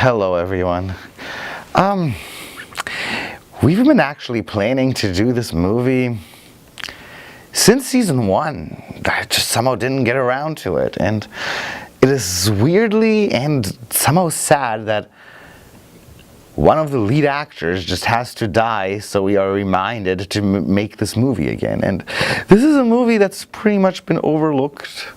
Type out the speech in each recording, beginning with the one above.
Hello everyone. We've been actually planning to do this movie since season 1. I just somehow didn't get around to it, and it is weirdly and somehow sad that one of the lead actors just has to die, so we are reminded to make this movie again. And this is a movie that's pretty much been overlooked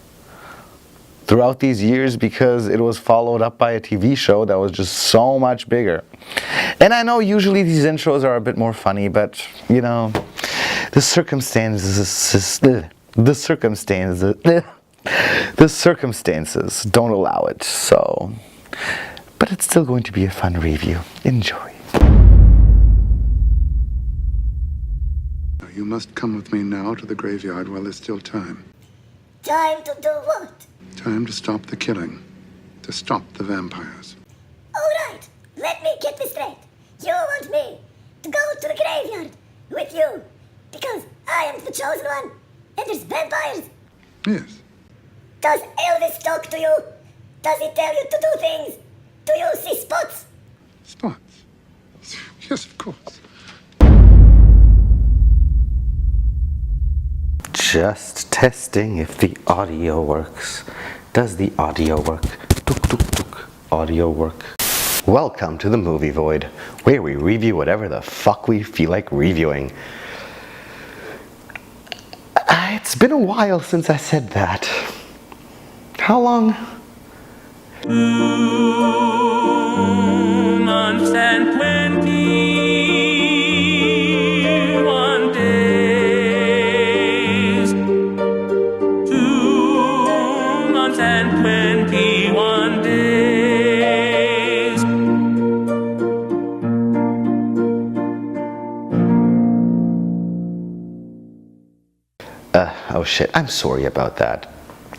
throughout these years because it was followed up by a TV show that was just so much bigger. And I know usually these intros are a bit more funny, but you know, the circumstances don't allow it. So, but it's still going to be a fun review. Enjoy. You must come with me now to the graveyard while there's still time. Time to do what? Time to stop the killing. To stop the vampires. All right, let me get this straight. You want me to go to the graveyard with you because I am the chosen one and there's vampires? Yes. Does Elvis talk to you? Does he tell you to do things? Do you see spots? Spots? Yes, of course. Just testing if the audio works. Does the audio work? Tuk tuk tuk. Audio work. Welcome to the Movie Void, where we review whatever the fuck we feel like reviewing. It's been a while since I said that. How long? 2 months and 21 days. 2 months and 21 days. Oh shit, I'm sorry about that.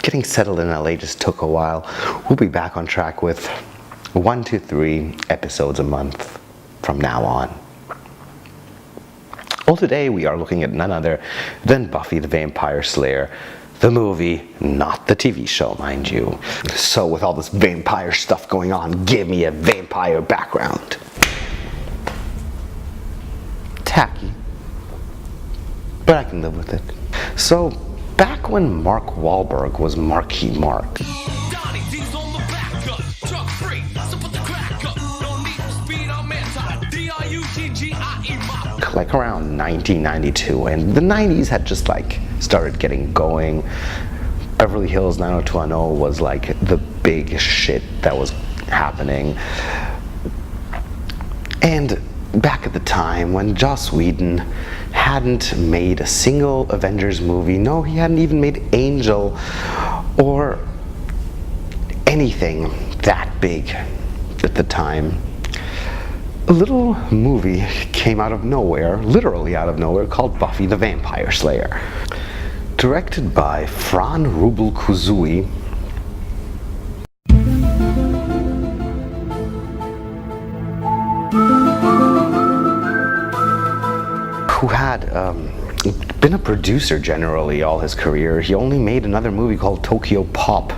Getting settled in LA just took a while. We'll be back on track with 1 to 3 episodes a month from now on. Well, today we are looking at none other than Buffy the Vampire Slayer, the movie, not the TV show, mind you. So with all this vampire stuff going on, give me a vampire background. Tacky, but I can live with it. So, back when Mark Wahlberg was Marky Mark, like around 1992, and the 90s had just like started getting going. Beverly Hills 90210 was like the big shit that was happening. And back at the time when Joss Whedon hadn't made a single Avengers movie, no, he hadn't even made Angel or anything that big at the time, a little movie came out of nowhere, literally out of nowhere, called Buffy the Vampire Slayer. Directed by Fran Rubel-Kuzui, who had been a producer generally all his career. He only made another movie called Tokyo Pop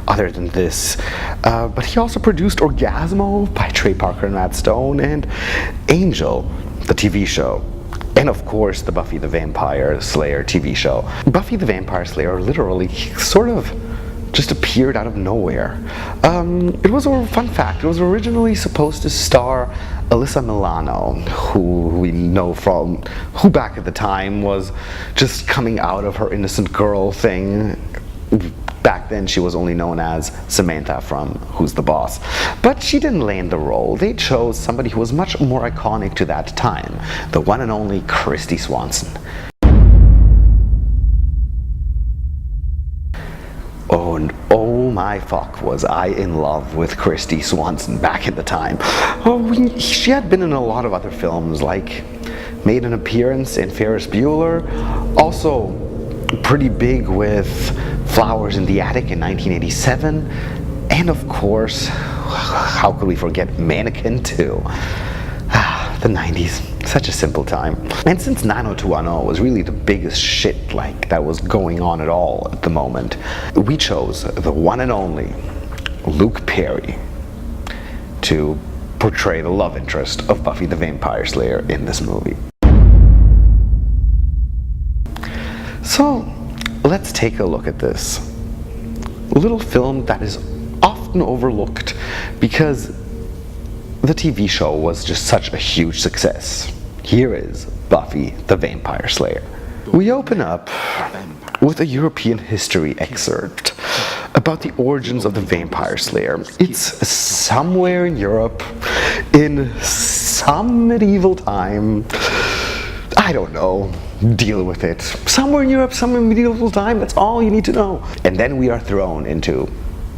other than this. But he also produced Orgasmo by Trey Parker and Matt Stone, and Angel, the TV show. And of course, the Buffy the Vampire Slayer TV show. Buffy the Vampire Slayer literally sort of just appeared out of nowhere. It was a fun fact. It was originally supposed to star Alyssa Milano, who we know from, who back at the time was just coming out of her innocent girl thing. Back then she was only known as Samantha from Who's the Boss. But she didn't land the role. They chose somebody who was much more iconic to that time, the one and only Christy Swanson. Oh my fuck, was I in love with Christy Swanson back at the time. She had been in a lot of other films, like made an appearance in Ferris Bueller, also pretty big with Flowers in the Attic in 1987, and of course, how could we forget Mannequin 2? The 90s, such a simple time. And since 90210 was really the biggest shit like that was going on at all at the moment, we chose the one and only Luke Perry to portray the love interest of Buffy the Vampire Slayer in this movie. So, let's take a look at this little film that is often overlooked because the TV show was just such a huge success. Here is Buffy the Vampire Slayer. We open up with a European history excerpt about the origins of the Vampire Slayer. It's somewhere in Europe, in some medieval time. I don't know. Deal with it. Somewhere in Europe, somewhere in medieval time, that's all you need to know. And then we are thrown into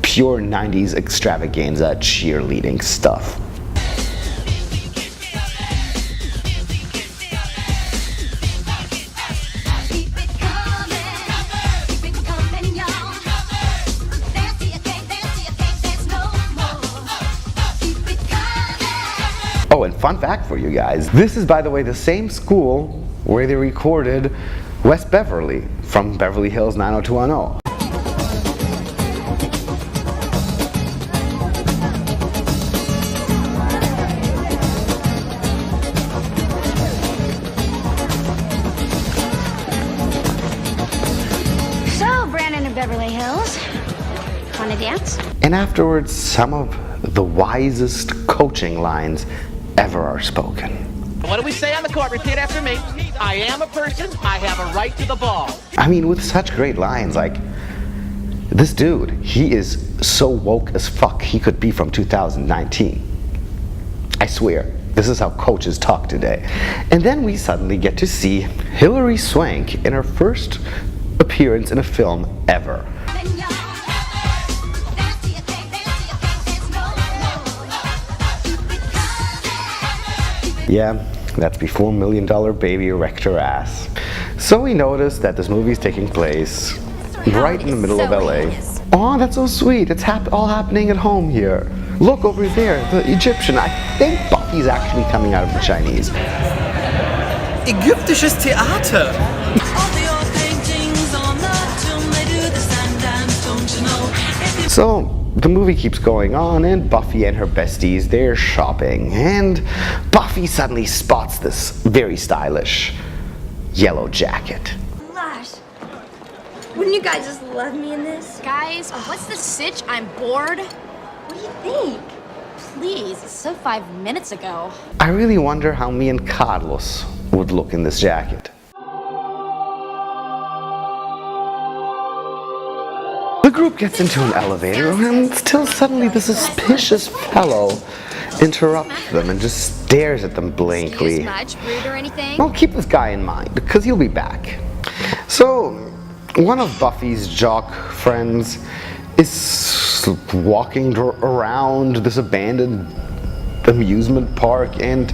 pure 90s extravaganza cheerleading stuff. Oh, and fun fact for you guys, this is, by the way, the same school where they recorded West Beverly from Beverly Hills 90210. So, Brandon of Beverly Hills, wanna dance? And afterwards, some of the wisest coaching lines ever are spoken. What do we say on the court? Repeat after me. I am a person. I have a right to the ball. I mean, with such great lines, like, this dude, he is so woke as fuck, he could be from 2019. I swear, this is how coaches talk today. And then we suddenly get to see Hilary Swank in her first appearance in a film ever. Yeah, that's before $1 Million Baby wrecked her ass. So we noticed that this movie is taking place right in the middle of LA. Oh, that's so sweet. It's all happening at home here. Look over there, the Egyptian. I think Buffy's actually coming out of the Chinese. Ägyptisches Theater! So, the movie keeps going on, and Buffy and her besties, they're shopping, and Buffy suddenly spots this very stylish yellow jacket. Gosh, wouldn't you guys just love me in this? Guys, what's the sitch? I'm bored. What do you think? Please, it's so 5 minutes ago. I really wonder how me and Carlos would look in this jacket. The group gets into an elevator, and still suddenly the suspicious fellow interrupts them and just stares at them blankly. Much rude or anything? Well, keep this guy in mind, because he'll be back. So, one of Buffy's jock friends is walking around this abandoned amusement park, and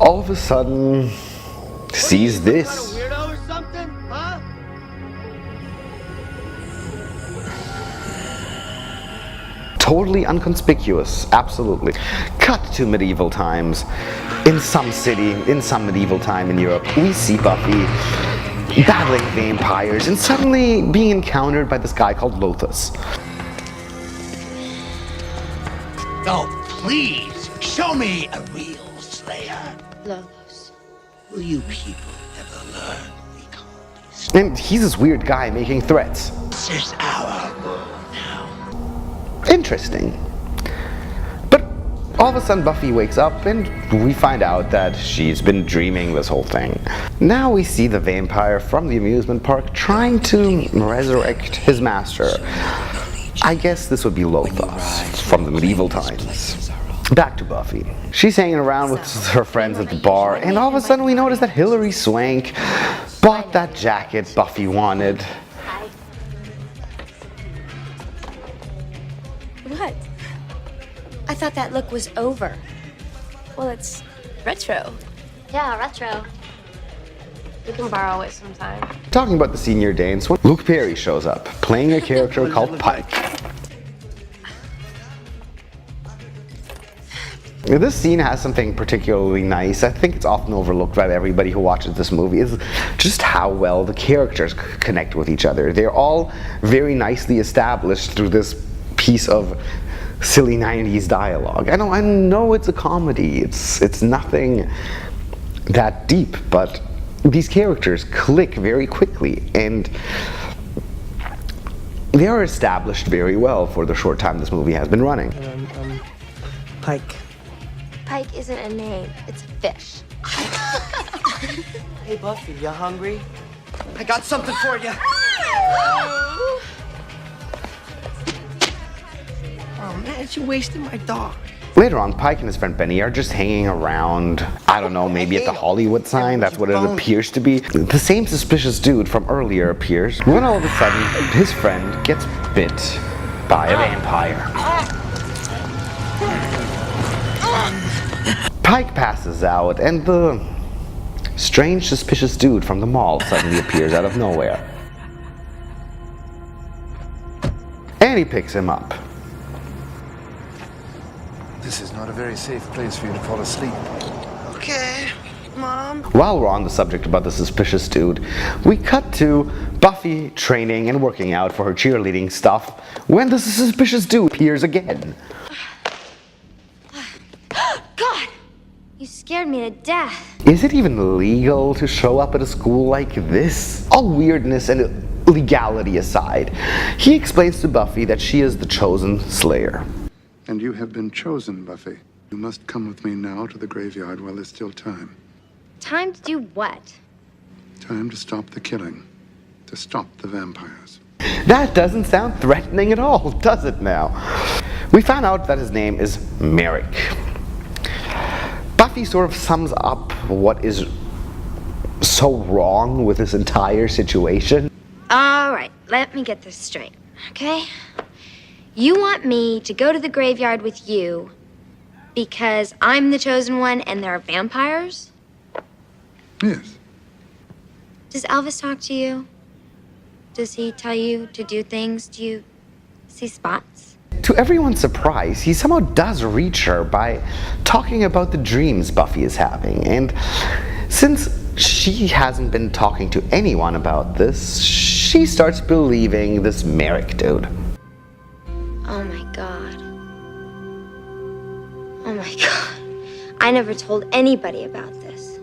all of a sudden sees this. Weirdo or something? Huh? Totally inconspicuous, absolutely. Cut to medieval times. In some city, in some medieval time in Europe, we see Buffy battling vampires and suddenly being encountered by this guy called Lothus. Oh, please, show me a real slayer. Logos. Will you people ever learn we can't be And he's this weird guy making threats. This is our world now. Interesting. But all of a sudden Buffy wakes up and we find out that she's been dreaming this whole thing. Now we see the vampire from the amusement park trying to resurrect his master. I guess this would be Lothos from the medieval times. Back to Buffy. She's hanging around with her friends at the bar, and all of a sudden we notice that Hilary Swank bought that jacket Buffy wanted. What? I thought that look was over. Well, it's retro. Yeah, retro. We can borrow it sometime. Talking about the senior dance, when Luke Perry shows up, playing a character called Pike. Now, this scene has something particularly nice. I think it's often overlooked by everybody who watches this movie, is just how well the characters connect with each other. They're all very nicely established through this piece of silly 90s dialogue. I know it's a comedy. It's nothing that deep, but these characters click very quickly, and they are established very well for the short time this movie has been running. Pike. Pike isn't a name, it's a fish. Hey, Buffy, you hungry? I got something for you. Oh, man, you wasted my dog. Later on, Pike and his friend Benny are just hanging around, I don't know, maybe at the Hollywood sign, that's what it appears to be. The same suspicious dude from earlier appears, when all of a sudden, his friend gets bit by a vampire. Pike passes out, and the strange suspicious dude from the mall suddenly appears out of nowhere. And he picks him up. This is not a very safe place for you to fall asleep. Okay, Mom. While we're on the subject about the suspicious dude, we cut to Buffy training and working out for her cheerleading stuff when the suspicious dude appears again. God! You scared me to death. Is it even legal to show up at a school like this? All weirdness and legality aside, he explains to Buffy that she is the chosen Slayer. And you have been chosen, Buffy. You must come with me now to the graveyard while there's still time. Time to do what? Time to stop the killing. To stop the vampires. That doesn't sound threatening at all, does it now? We found out that his name is Merrick. Buffy sort of sums up what is so wrong with this entire situation. All right, let me get this straight, okay? You want me to go to the graveyard with you because I'm the chosen one and there are vampires? Yes. Does Elvis talk to you? Does he tell you to do things? Do you see spots? To everyone's surprise, he somehow does reach her by talking about the dreams Buffy is having. And since she hasn't been talking to anyone about this, she starts believing this Merrick dude. Oh my God. Oh my God. I never told anybody about this.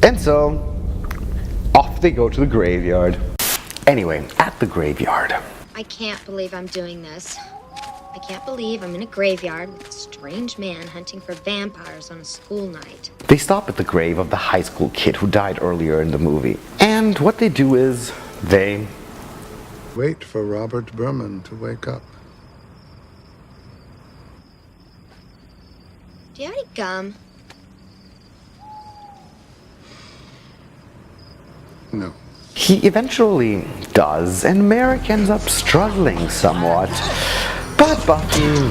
And so, off they go to the graveyard. Anyway, at the graveyard. I can't believe I'm doing this. I can't believe I'm in a graveyard with a strange man hunting for vampires on a school night. They stop at the grave of the high school kid who died earlier in the movie. And what they do is, they Wait for Robert Berman to wake up. Do you have any gum? No. He eventually does, and Merrick ends up struggling somewhat. But Buffy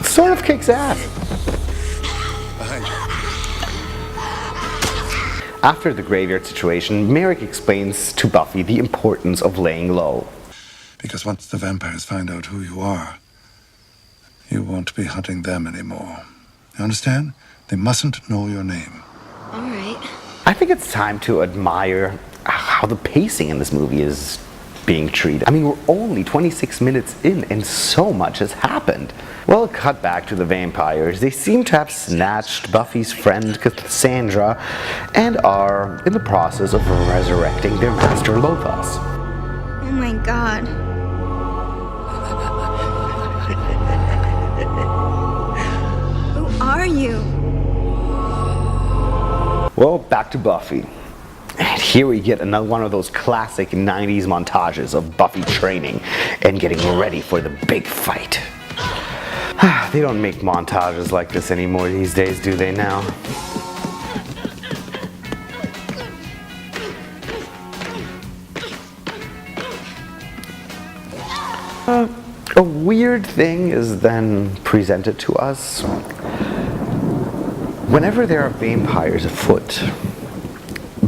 sort of kicks ass. Behind you. After the graveyard situation, Merrick explains to Buffy the importance of laying low. Because once the vampires find out who you are, you won't be hunting them anymore. You understand? They mustn't know your name. All right. I think it's time to admire how the pacing in this movie is being treated. I mean, we're only 26 minutes in and so much has happened. Well, cut back to the vampires. They seem to have snatched Buffy's friend Cassandra and are in the process of resurrecting their master Lothos. Oh my God. Who are you? Well, back to Buffy. And here we get another one of those classic 90s montages of Buffy training and getting ready for the big fight. They don't make montages like this anymore these days, do they now? A weird thing is then presented to us. Whenever there are vampires afoot,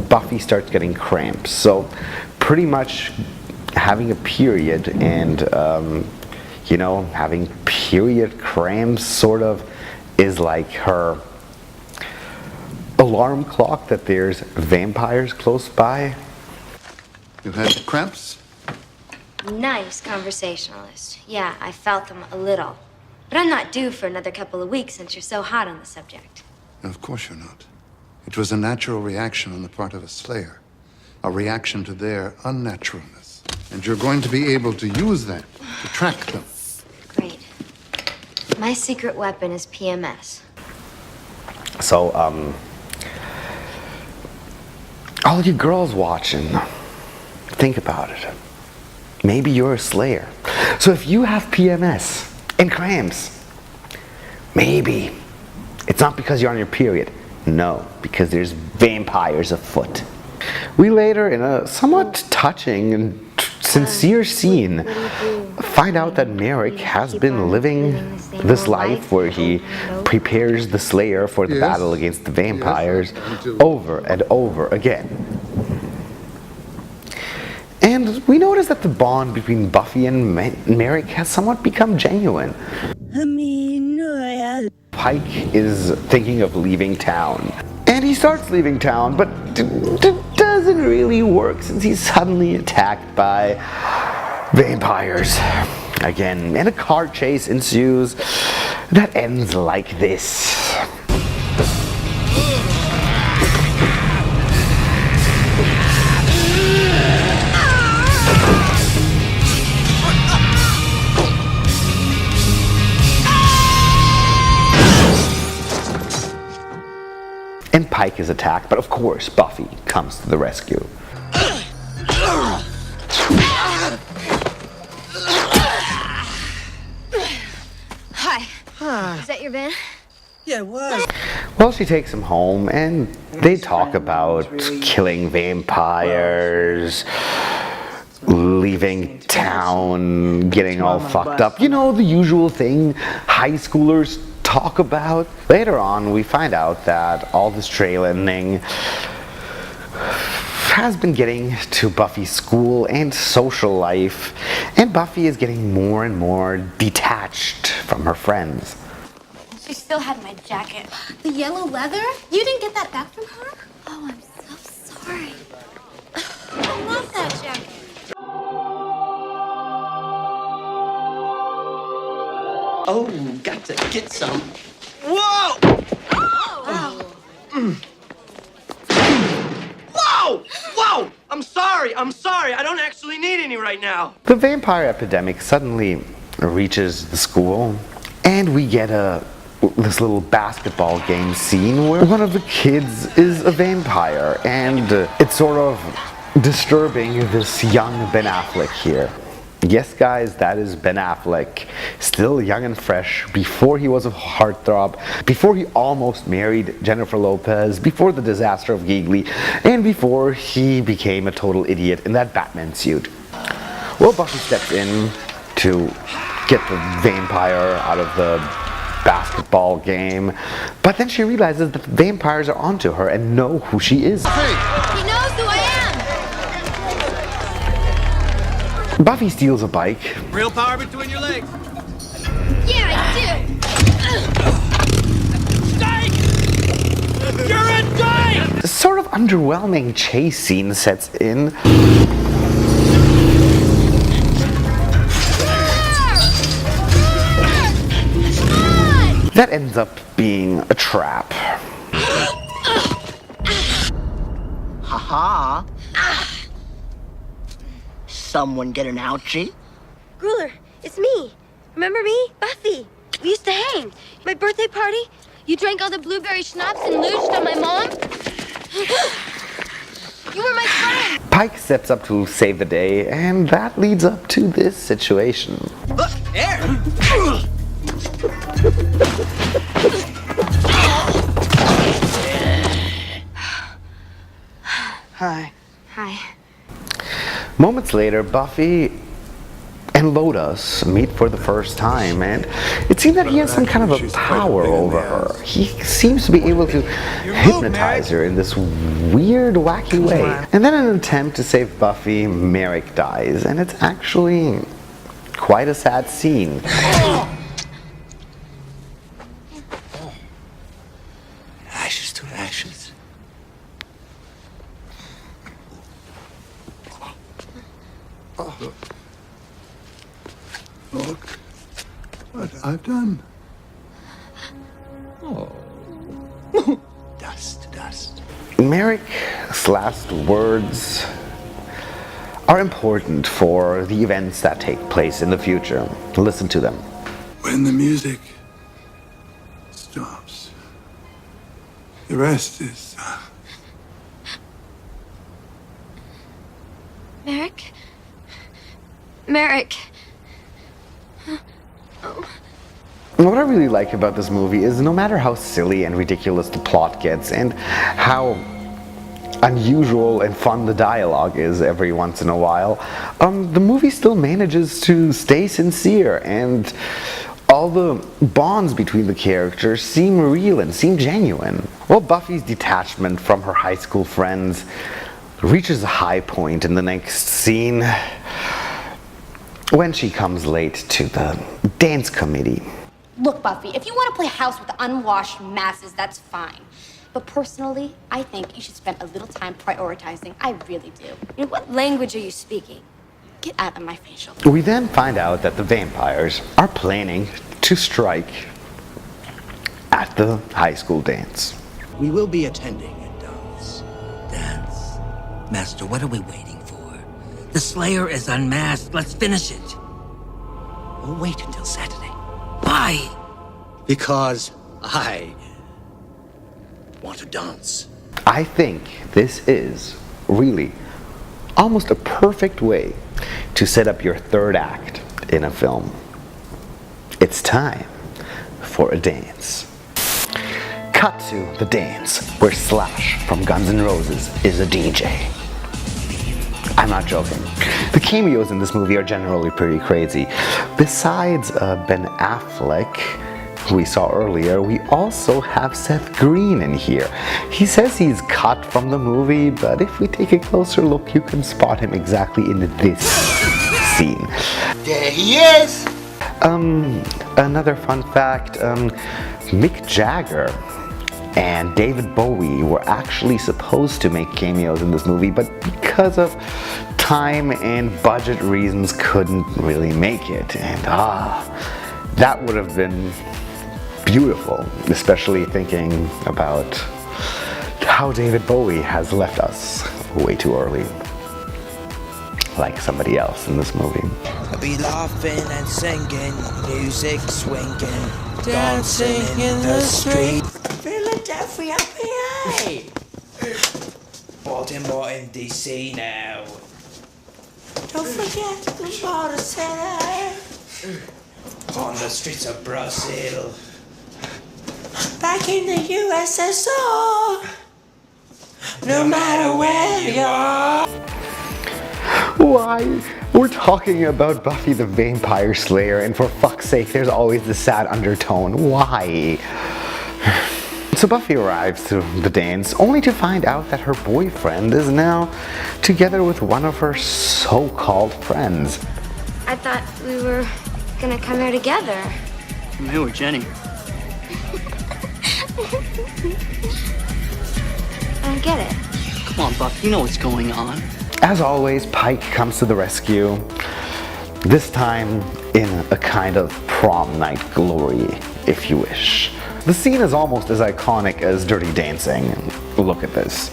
Buffy starts getting cramps. So pretty much having a period and, having period cramps sort of is like her alarm clock that there's vampires close by. You had cramps? Nice conversationalist. Yeah, I felt them a little. But I'm not due for another couple of weeks since you're so hot on the subject. Of course you're not. It was a natural reaction on the part of a slayer. A reaction to their unnaturalness. And you're going to be able to use that to track them. Great. My secret weapon is PMS. So, all you girls watching, think about it. Maybe you're a slayer. So if you have PMS and cramps, maybe it's not because you're on your period. No, because there's vampires afoot. We later, in a somewhat touching and sincere scene, find out that Merrick has been living this life where he prepares the Slayer for the battle against the vampires over and over again. And we notice that the bond between Buffy and Merrick has somewhat become genuine. Pike is thinking of leaving town. And he starts leaving town, but doesn't really work since he's suddenly attacked by vampires again. And a car chase ensues that ends like this. And Pike is attacked, but of course Buffy comes to the rescue. Hi. Is that your van? Yeah, it was. Well, she takes him home and they talk about killing vampires, leaving town, getting all fucked up. You know, the usual thing high schoolers talk about. Later on, we find out that all this trail ending has been getting to Buffy's school and social life, and Buffy is getting more and more detached from her friends. She still had my jacket. The yellow leather? You didn't get that back from her? Oh, I'm so sorry. I love that jacket. Oh, got to get some. Whoa! Oh. Whoa! Whoa! I'm sorry. I don't actually need any right now. The vampire epidemic suddenly reaches the school, and we get this little basketball game scene where one of the kids is a vampire, and it's sort of disturbing this young Ben Affleck here. Yes, guys, that is Ben Affleck, still young and fresh, before he was a heartthrob, before he almost married Jennifer Lopez, before the disaster of Giggly, and before he became a total idiot in that Batman suit. Well, Buffy steps in to get the vampire out of the basketball game, but then she realizes that the vampires are onto her and know who she is. He knows who I am! Buffy steals a bike. Real power between your legs. Yeah, I Dyke! You're a dyke! A sort of underwhelming chase scene sets in. That ends up being a trap. Ha-ha. Someone get an ouchie? Grueler, it's me. Remember me? Buffy. We used to hang. My birthday party? You drank all the blueberry schnapps and looged on my mom? You were my friend. Pike steps up to save the day, and that leads up to this situation. Look, there! Hi. Hi. Moments later, Buffy and Lotus meet for the first time, and it seems that he has some kind of a power over her. He seems to be able to hypnotize her in this weird, wacky way. And then in an attempt to save Buffy, Merrick dies, and it's actually quite a sad scene. Ashes to ashes. Look what I've done. Oh. Dust, dust. Merrick's last words are important for the events that take place in the future. Listen to them. When the music stops, the rest is... Merrick? Merrick. What I really like about this movie is no matter how silly and ridiculous the plot gets and how unusual and fun the dialogue is every once in a while, the movie still manages to stay sincere, and all the bonds between the characters seem real and seem genuine. Well, Buffy's detachment from her high school friends reaches a high point in the next scene when she comes late to the dance committee. Look, Buffy, if you want to play house with the unwashed masses, that's fine. But personally, I think you should spend a little time prioritizing. I really do. You know, what language are you speaking? Get out of my facial. We then find out that the vampires are planning to strike at the high school dance. We will be attending a dance. Dance? Master, what are we waiting for? The Slayer is unmasked. Let's finish it. We'll wait until Saturday. Why? Because I want to dance. I think this is really almost a perfect way to set up your third act in a film. It's time for a dance. Cut to the dance where Slash from Guns N' Roses is a DJ. I'm not joking. The cameos in this movie are generally pretty crazy. Besides Ben Affleck, who we saw earlier, we also have Seth Green in here. He says he's cut from the movie, but if we take a closer look, you can spot him exactly in this scene. There he is! Another fun fact, Mick Jagger and David Bowie were actually supposed to make cameos in this movie, but because of time and budget reasons couldn't really make it. And that would have been beautiful, especially thinking about how David Bowie has left us way too early, like somebody else in this movie. I'll be laughing and singing, music swinging, dancing in the street. Philadelphia, PA. Baltimore in DC now. Don't forget the border center. On the streets of Brazil. Back in the USSR. No matter where you are. Why? We're talking about Buffy the Vampire Slayer, and for fuck's sake, there's always this sad undertone. Why? So Buffy arrives to the dance, only to find out that her boyfriend is now together with one of her so-called friends. I thought we were gonna come here together. I'm here with Jenny. I don't get it. Come on, Buff, you know what's going on. As always, Pike comes to the rescue, this time in a kind of prom night glory, if you wish. The scene is almost as iconic as Dirty Dancing. Look at this.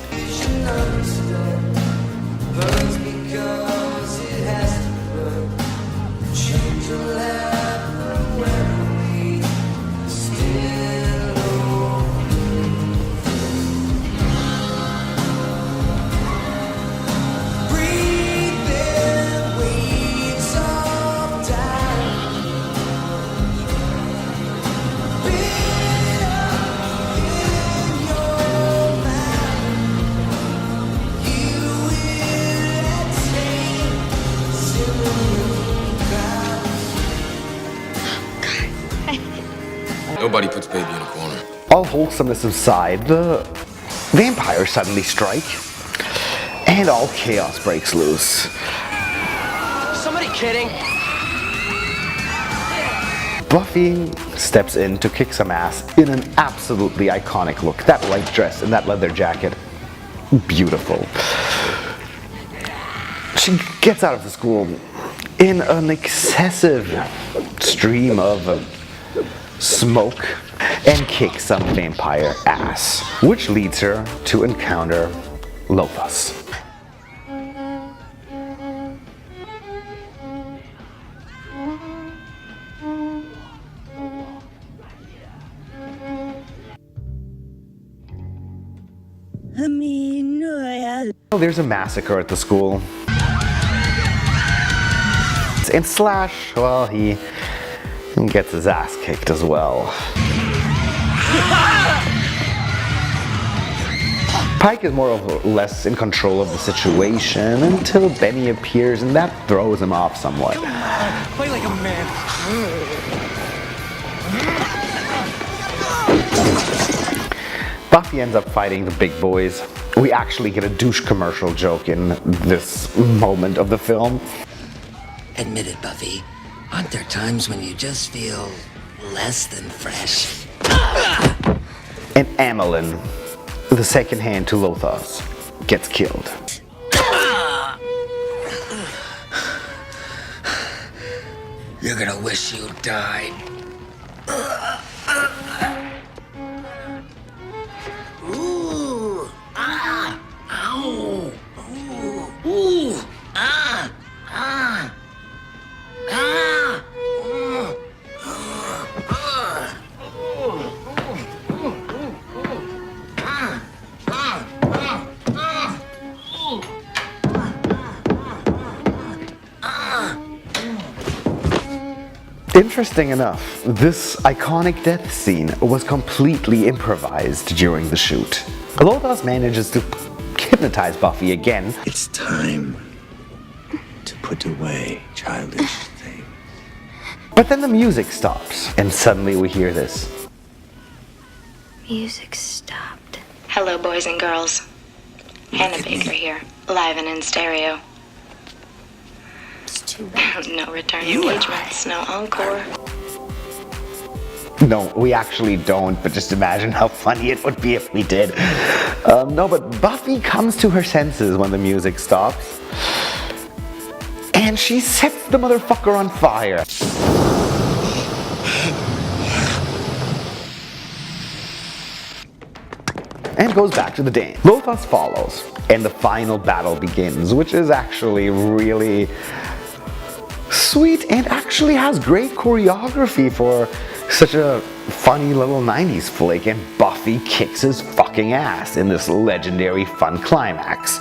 Nobody puts baby in a corner. All wholesomeness aside, the vampires suddenly strike, and all chaos breaks loose. Somebody kidding? Buffy steps in to kick some ass in an absolutely iconic look. That white dress and that leather jacket, beautiful. She gets out of the school in an excessive stream of smoke, and kick some vampire ass, which leads her to encounter Lothos. There's a massacre at the school. And Slash, well, he gets his ass kicked as well. Pike is more or less in control of the situation until Benny appears, and that throws him off somewhat. Play like a man. Buffy ends up fighting the big boys. We actually get a douche commercial joke in this moment of the film. Admit it, Buffy. Aren't there times when you just feel less than fresh? And Amelin, the second hand to Lothos, gets killed. You're gonna wish you died. Ooh, ah, ow, ooh, ooh, ah, ah, ah, Interesting enough, this iconic death scene was completely improvised during the shoot. Lothos manages to hypnotize Buffy again. It's time to put away childish things. But then the music stops, and suddenly we hear this. Music stopped. Hello, boys and girls. Hannah Baker here, live and in stereo. It's too bad. No return engagements, no encore. No, we actually don't, but just imagine how funny it would be if we did. No, but Buffy comes to her senses when the music stops. And she sets the motherfucker on fire. And goes back to the dance. Lothos follows, and the final battle begins, which is actually really sweet and actually has great choreography for such a funny little 90s flick, and Buffy kicks his fucking ass in this legendary fun climax.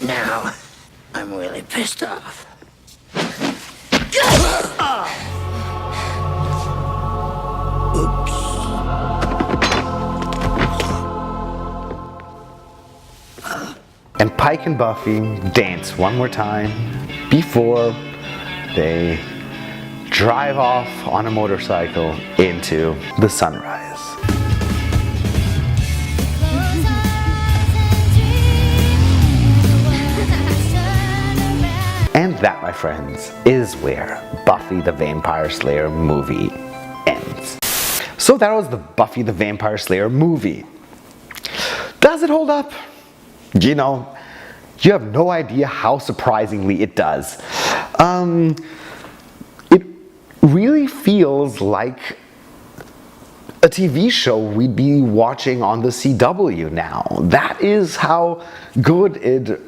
Now, I'm really pissed off. And Pike and Buffy dance one more time before they drive off on a motorcycle into the sunrise. And that, my friends, is where Buffy the Vampire Slayer movie ends. So that was the Buffy the Vampire Slayer movie. Does it hold up? You know, you have no idea how surprisingly it does. It really feels like a TV show we'd be watching on the CW now. That is how good it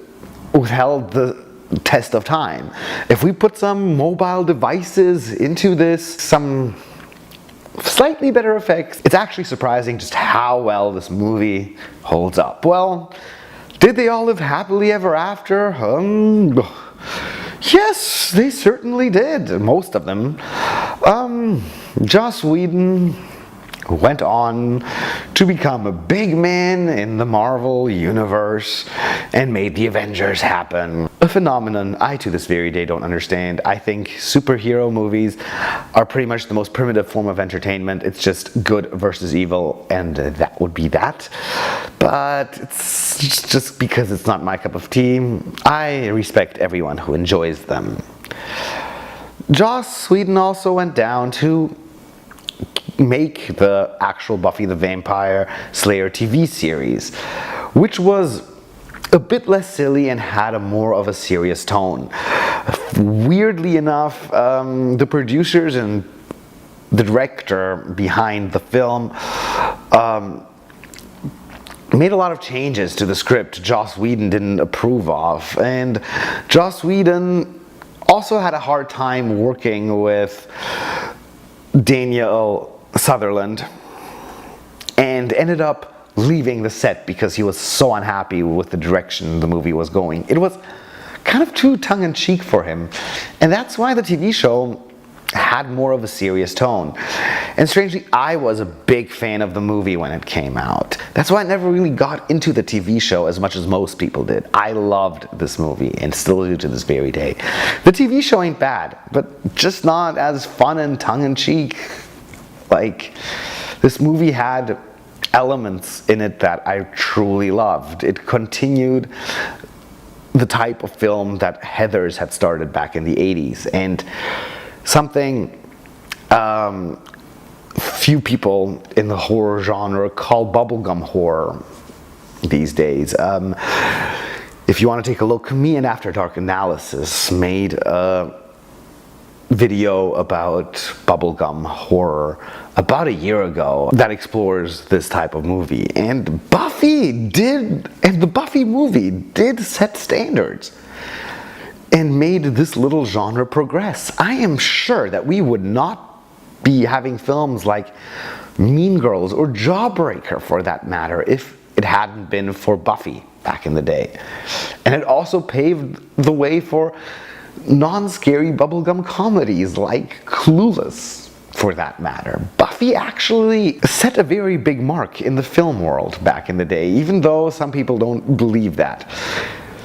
held the test of time. If we put some mobile devices into this, some slightly better effects, it's actually surprising just how well this movie holds up. Well, did they all live happily ever after? Yes, they certainly did. Most of them. Joss Whedon went on to become a big man in the Marvel universe and made the Avengers happen. A phenomenon I to this very day don't understand. I think superhero movies are pretty much the most primitive form of entertainment. It's just good versus evil, and that would be that. But it's just because it's not my cup of tea. I respect everyone who enjoys them. Joss Whedon also went down to make the actual Buffy the Vampire Slayer TV series, which was a bit less silly and had a more of a serious tone. Weirdly enough, the producers and the director behind the film made a lot of changes to the script Joss Whedon didn't approve of, and Joss Whedon also had a hard time working with Daniel Sutherland and ended up leaving the set because he was so unhappy with the direction the movie was going. It was kind of too tongue-in-cheek for him, and that's why the TV show had more of a serious tone. And strangely, I was a big fan of the movie when it came out. That's why I never really got into the TV show as much as most people did. I loved this movie and still do to this very day. The TV show ain't bad, but just not as fun and tongue-in-cheek. Like, this movie had elements in it that I truly loved. It continued the type of film that Heathers had started back in the 80s, and something few people in the horror genre call bubblegum horror these days. If you want to take a look, me and After Dark Analysis made a video about bubblegum horror about a year ago that explores this type of movie, and the Buffy movie did set standards and made this little genre progress. I am sure that we would not be having films like Mean Girls or Jawbreaker, for that matter, if it hadn't been for Buffy back in the day. And it also paved the way for non-scary bubblegum comedies like Clueless, for that matter. Buffy actually set a very big mark in the film world back in the day, even though some people don't believe that.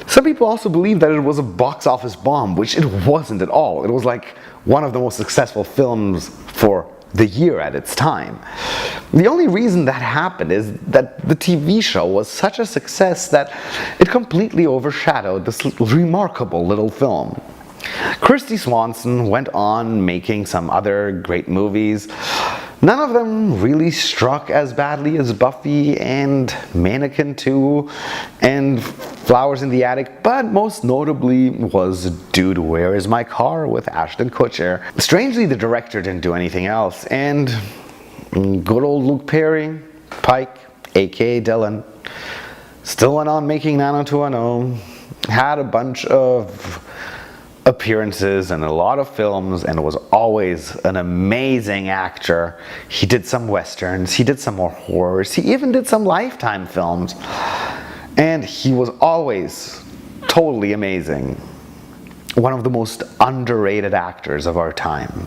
Some people also believe that it was a box office bomb, which it wasn't at all. It was like one of the most successful films for the year at its time. The only reason that happened is that the TV show was such a success that it completely overshadowed this remarkable little film. Christy Swanson went on making some other great movies. None of them really struck as badly as Buffy and Mannequin 2 and Flowers in the Attic, but most notably was Dude, Where Is My Car with Ashton Kutcher. Strangely, the director didn't do anything else, and good old Luke Perry, Pike, aka Dylan, still went on making 90210, had a bunch of appearances in a lot of films, and was always an amazing actor. He did some westerns, he did some more horrors, he even did some Lifetime films, and he was always totally amazing. One of the most underrated actors of our time.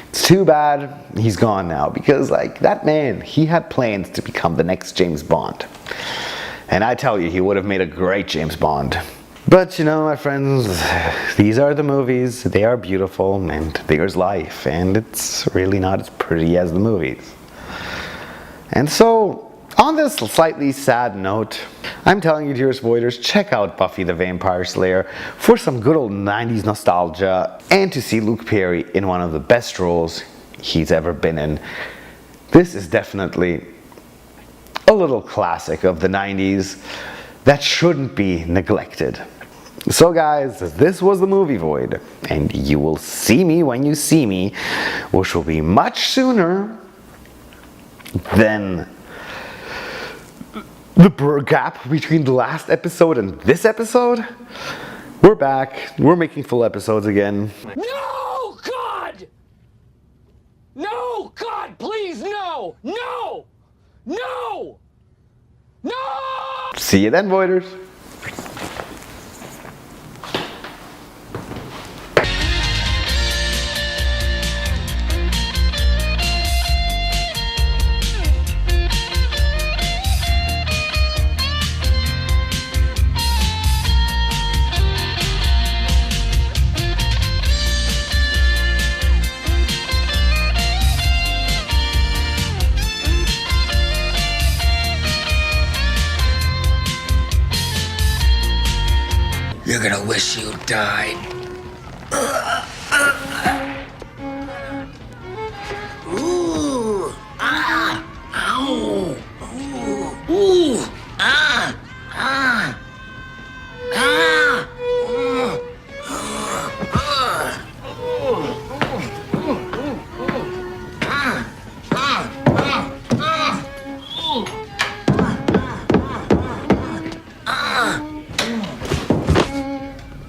It's too bad he's gone now, because like that man, he had plans to become the next James Bond. And I tell you, he would have made a great James Bond. But you know, my friends, these are the movies, they are beautiful, and there's life, and it's really not as pretty as the movies. And so, on this slightly sad note, I'm telling you, dearest voiders, check out Buffy the Vampire Slayer for some good old 90s nostalgia, and to see Luke Perry in one of the best roles he's ever been in. This is definitely a little classic of the 90s that shouldn't be neglected. So guys, this was the Movie Void, and you will see me when you see me, which will be much sooner than the gap between the last episode and this episode. We're back, we're making full episodes again. No, God! No, God, please, no! No! No! No! See you then, voiders. You're gonna wish you died.